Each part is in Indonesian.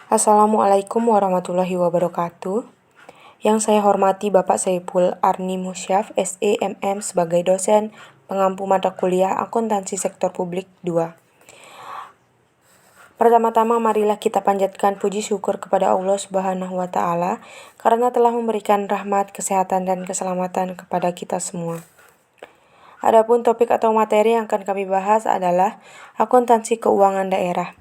Assalamualaikum warahmatullahi wabarakatuh. Yang saya hormati Bapak Saiful Arni Musyaf, SEMM sebagai dosen pengampu mata kuliah Akuntansi Sektor Publik 2. Pertama-tama marilah kita panjatkan puji syukur kepada Allah Subhanahu wa taala karena telah memberikan rahmat, kesehatan dan keselamatan kepada kita semua. Adapun topik atau materi yang akan kami bahas adalah akuntansi keuangan daerah.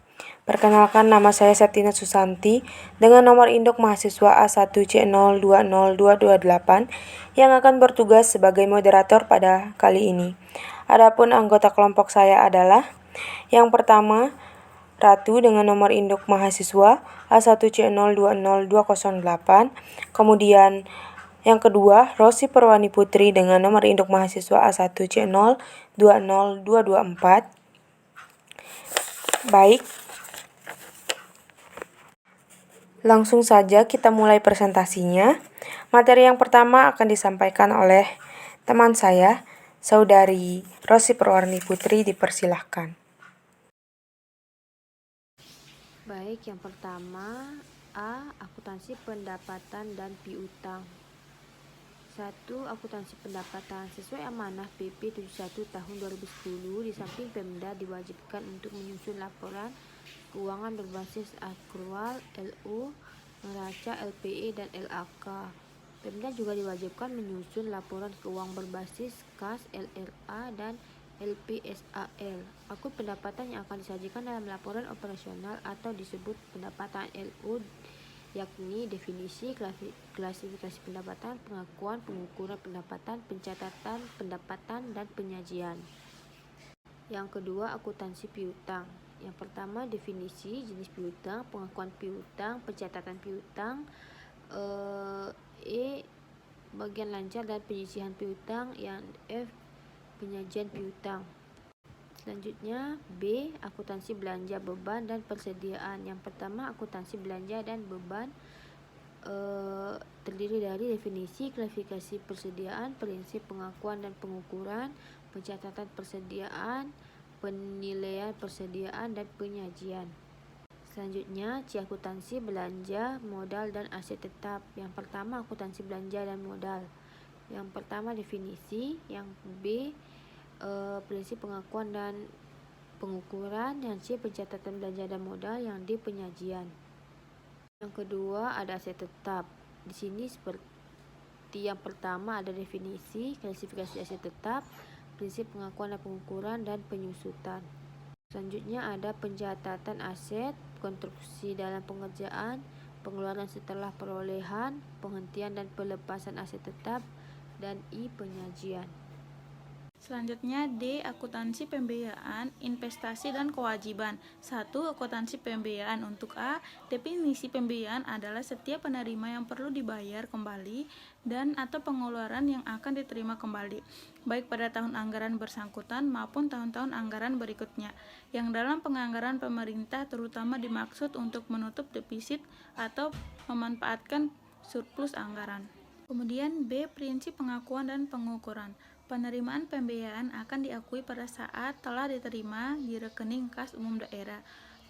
Perkenalkan, nama saya Septina Susanti dengan nomor induk mahasiswa A1C020228 yang akan bertugas sebagai moderator pada kali ini. Adapun anggota kelompok saya adalah yang pertama Ratu dengan nomor induk mahasiswa A1C020208, kemudian yang kedua Rosi Perwani Putri dengan nomor induk mahasiswa A1C020224. Baik, langsung saja kita mulai presentasinya. Materi yang pertama akan disampaikan oleh teman saya, Saudari Rosi Perwani Putri, dipersilahkan. Baik, yang pertama A. Akuntansi pendapatan dan piutang. 1. Akuntansi pendapatan. Sesuai amanah PP 71 tahun 2010, di samping Pemda diwajibkan untuk menyusun laporan keuangan berbasis akrual, LO, neraca, LPE, dan LAK. Pemda juga diwajibkan menyusun laporan keuangan berbasis kas, LRA, dan LPSAL. Akun pendapatan yang akan disajikan dalam laporan operasional atau disebut pendapatan LO, yakni definisi, klasifikasi pendapatan, pengakuan, pengukuran pendapatan, pencatatan pendapatan, dan penyajian. Yang kedua, akuntansi piutang. Yang pertama, definisi, jenis piutang, pengakuan piutang, pencatatan piutang, bagian lancar dan penyisihan piutang. Yang F, penyajian piutang. Selanjutnya B, akuntansi belanja, beban, dan persediaan. Yang pertama, akuntansi belanja dan beban terdiri dari definisi, klasifikasi persediaan, prinsip pengakuan dan pengukuran, pencatatan persediaan, penilaian persediaan, dan penyajian. Selanjutnya C, akuntansi belanja, modal, dan aset tetap. Yang pertama, akuntansi belanja dan modal. Yang pertama, definisi. Yang B, prinsip pengakuan dan pengukuran. Yang C, pencatatan belanja dan modal. Yang D, penyajian. Yang kedua, ada aset tetap. Di sini seperti yang pertama ada definisi, klasifikasi aset tetap, prinsip pengakuan dan pengukuran, dan penyusutan. Selanjutnya ada pencatatan aset, konstruksi dalam pengerjaan, pengeluaran setelah perolehan, penghentian dan pelepasan aset tetap, dan I, penyajian. Selanjutnya D, akuntansi pembiayaan, investasi, dan kewajiban. 1. Akuntansi pembiayaan. Untuk A, definisi pembiayaan adalah setiap penerima yang perlu dibayar kembali dan atau pengeluaran yang akan diterima kembali, baik pada tahun anggaran bersangkutan maupun tahun-tahun anggaran berikutnya, yang dalam penganggaran pemerintah terutama dimaksud untuk menutup defisit atau memanfaatkan surplus anggaran. Kemudian B, prinsip pengakuan dan pengukuran. Penerimaan pembiayaan akan diakui pada saat telah diterima di rekening kas umum daerah.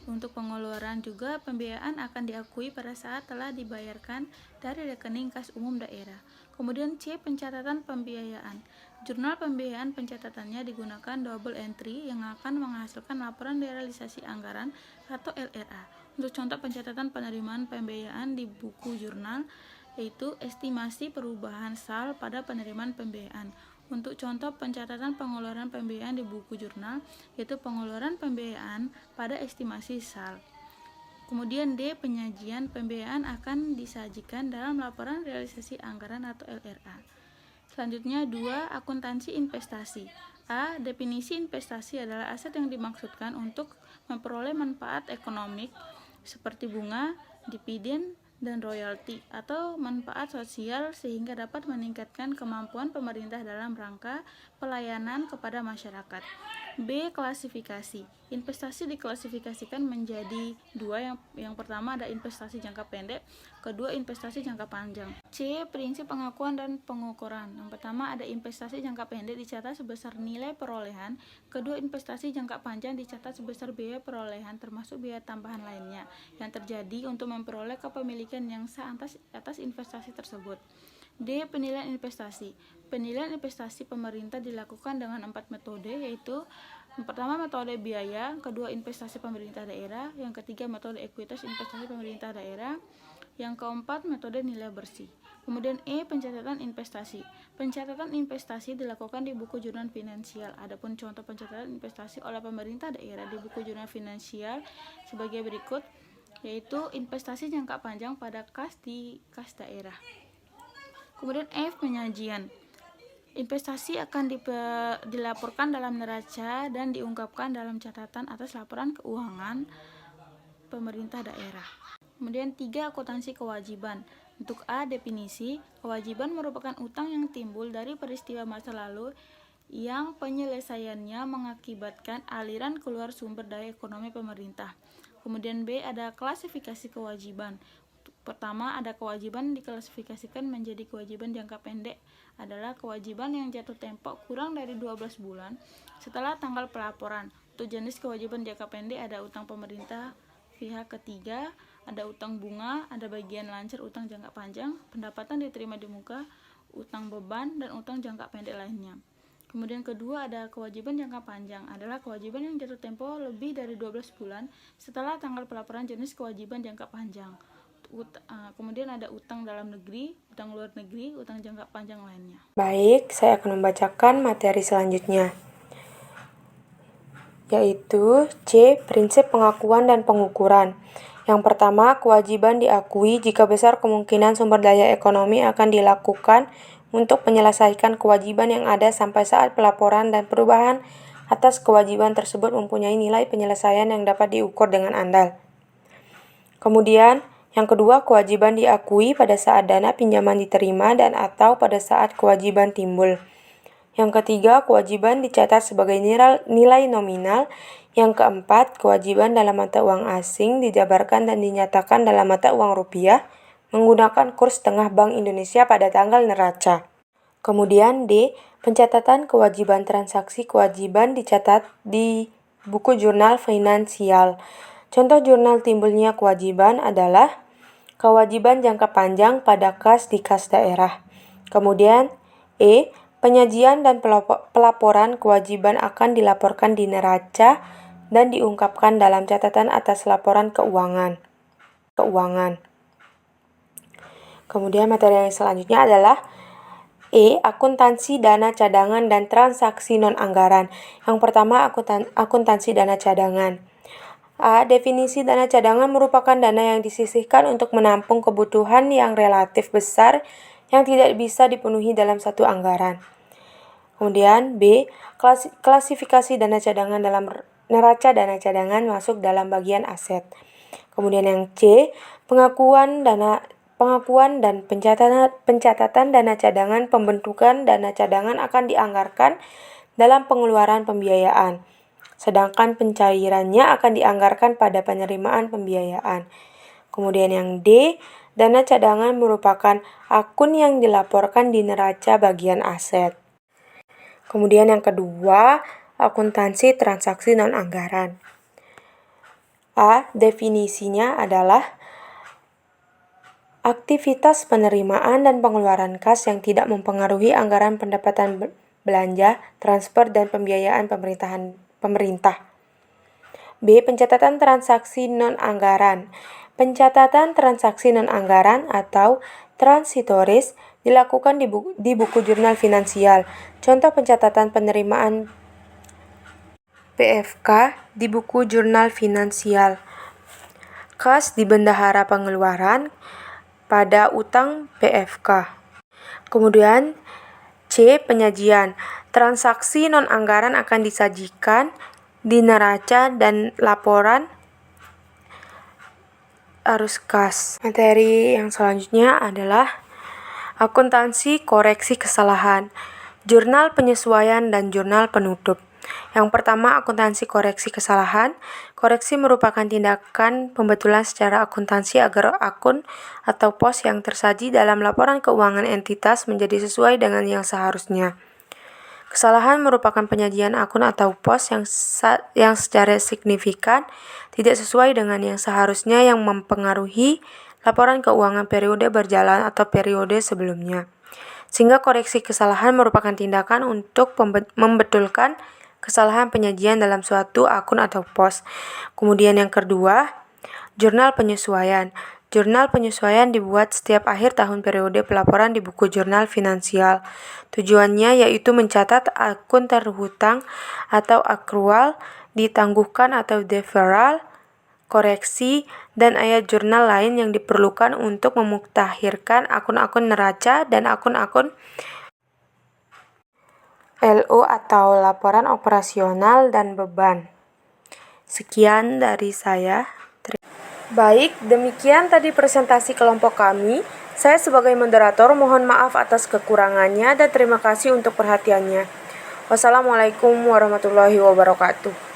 Untuk pengeluaran juga, pembiayaan akan diakui pada saat telah dibayarkan dari rekening kas umum daerah. Kemudian C, pencatatan pembiayaan. Jurnal pembiayaan pencatatannya digunakan double entry yang akan menghasilkan laporan realisasi anggaran atau LRA. Untuk contoh pencatatan penerimaan pembiayaan di buku jurnal, yaitu estimasi perubahan SAL pada penerimaan pembiayaan. Untuk contoh pencatatan pengeluaran pembiayaan di buku jurnal, yaitu pengeluaran pembiayaan pada estimasi SAL. Kemudian D, penyajian pembiayaan akan disajikan dalam laporan realisasi anggaran atau LRA. Selanjutnya 2, akuntansi investasi. A, definisi investasi adalah aset yang dimaksudkan untuk memperoleh manfaat ekonomik seperti bunga, dividen, dan royalti atau manfaat sosial sehingga dapat meningkatkan kemampuan pemerintah dalam rangka pelayanan kepada masyarakat. B. Klasifikasi. Investasi diklasifikasikan menjadi dua. Yang pertama ada investasi jangka pendek, kedua investasi jangka panjang. C. Prinsip pengakuan dan pengukuran. Yang pertama ada investasi jangka pendek dicatat sebesar nilai perolehan, kedua investasi jangka panjang dicatat sebesar biaya perolehan termasuk biaya tambahan lainnya yang terjadi untuk memperoleh kepemilikan yang sah atas investasi tersebut. D. Penilaian investasi. Penilaian investasi pemerintah dilakukan dengan 4 metode, yaitu yang pertama metode biaya, kedua investasi pemerintah daerah, yang ketiga metode ekuitas investasi pemerintah daerah, yang keempat metode nilai bersih. Kemudian E. Pencatatan investasi. Pencatatan investasi dilakukan di buku jurnal finansial. Adapun contoh pencatatan investasi oleh pemerintah daerah di buku jurnal finansial sebagai berikut, yaitu investasi jangka panjang pada kas di kas daerah. Kemudian F. Penyajian. Investasi akan dilaporkan dalam neraca dan diungkapkan dalam catatan atas laporan keuangan pemerintah daerah. Kemudian 3. Akuntansi kewajiban. Untuk A. Definisi. Kewajiban merupakan utang yang timbul dari peristiwa masa lalu yang penyelesaiannya mengakibatkan aliran keluar sumber daya ekonomi pemerintah. Kemudian B. Ada klasifikasi kewajiban. Pertama, ada kewajiban diklasifikasikan menjadi kewajiban jangka pendek adalah kewajiban yang jatuh tempo kurang dari 12 bulan setelah tanggal pelaporan. Untuk jenis kewajiban jangka pendek ada utang pemerintah pihak ketiga, ada utang bunga, ada bagian lancar utang jangka panjang, pendapatan diterima di muka, utang beban, dan utang jangka pendek lainnya. Kemudian kedua ada kewajiban jangka panjang adalah kewajiban yang jatuh tempo lebih dari 12 bulan setelah tanggal pelaporan jenis kewajiban jangka panjang. Kemudian ada utang dalam negeri, utang luar negeri, utang jangka panjang lainnya. Baik, saya akan membacakan materi selanjutnya, yaitu C. Prinsip pengakuan dan pengukuran. Yang pertama, kewajiban diakui jika besar kemungkinan sumber daya ekonomi akan dilakukan untuk menyelesaikan kewajiban yang ada sampai saat pelaporan dan perubahan atas kewajiban tersebut mempunyai nilai penyelesaian yang dapat diukur dengan andal. Kemudian, yang kedua, kewajiban diakui pada saat dana pinjaman diterima dan atau pada saat kewajiban timbul. Yang ketiga, kewajiban dicatat sebagai nilai nominal. Yang keempat, kewajiban dalam mata uang asing dijabarkan dan dinyatakan dalam mata uang rupiah menggunakan kurs tengah Bank Indonesia pada tanggal neraca. Kemudian D. Pencatatan kewajiban transaksi kewajiban dicatat di buku jurnal finansial. Contoh jurnal timbulnya kewajiban adalah kewajiban jangka panjang pada kas di kas daerah. Kemudian E. Penyajian dan pelaporan kewajiban akan dilaporkan di neraca dan diungkapkan dalam catatan atas laporan keuangan. Kemudian materi yang selanjutnya adalah E. Akuntansi dana cadangan dan transaksi non-anggaran. Yang pertama, akuntansi dana cadangan. A. Definisi dana cadangan merupakan dana yang disisihkan untuk menampung kebutuhan yang relatif besar yang tidak bisa dipenuhi dalam satu anggaran. Kemudian B. Klasifikasi dana cadangan dalam neraca dana cadangan masuk dalam bagian aset. Kemudian yang C. Pengakuan dan pencatatan dana cadangan. Pembentukan dana cadangan akan dianggarkan dalam pengeluaran pembiayaan, sedangkan pencairannya akan dianggarkan pada penerimaan pembiayaan. Kemudian yang D. Dana cadangan merupakan akun yang dilaporkan di neraca bagian aset. Kemudian yang kedua, akuntansi transaksi non-anggaran. A. Definisinya adalah aktivitas penerimaan dan pengeluaran kas yang tidak mempengaruhi anggaran pendapatan belanja, transfer, dan pembiayaan pemerintah. B. Pencatatan transaksi non-anggaran. Pencatatan transaksi non-anggaran atau transitoris dilakukan di buku jurnal finansial. Contoh pencatatan penerimaan PFK di buku jurnal finansial. Kas di bendahara pengeluaran pada utang PFK. Kemudian C. Penyajian. Transaksi non-anggaran akan disajikan di neraca dan laporan arus kas. Materi yang selanjutnya adalah akuntansi koreksi kesalahan, jurnal penyesuaian, dan jurnal penutup. Yang pertama, akuntansi koreksi kesalahan. Koreksi merupakan tindakan pembetulan secara akuntansi agar akun atau pos yang tersaji dalam laporan keuangan entitas menjadi sesuai dengan yang seharusnya. Kesalahan merupakan penyajian akun atau pos yang secara signifikan tidak sesuai dengan yang seharusnya yang mempengaruhi laporan keuangan periode berjalan atau periode sebelumnya. Sehingga koreksi kesalahan merupakan tindakan untuk membetulkan kesalahan penyajian dalam suatu akun atau pos. Kemudian yang kedua, jurnal penyesuaian. Jurnal penyesuaian dibuat setiap akhir tahun periode pelaporan di buku jurnal finansial. Tujuannya yaitu mencatat akun terhutang atau akrual, ditangguhkan atau deferral, koreksi, dan ayat jurnal lain yang diperlukan untuk memutakhirkan akun-akun neraca dan akun-akun LO atau laporan operasional dan beban. Sekian dari saya. Baik, demikian tadi presentasi kelompok kami. Saya sebagai moderator mohon maaf atas kekurangannya dan terima kasih untuk perhatiannya. Wassalamualaikum warahmatullahi wabarakatuh.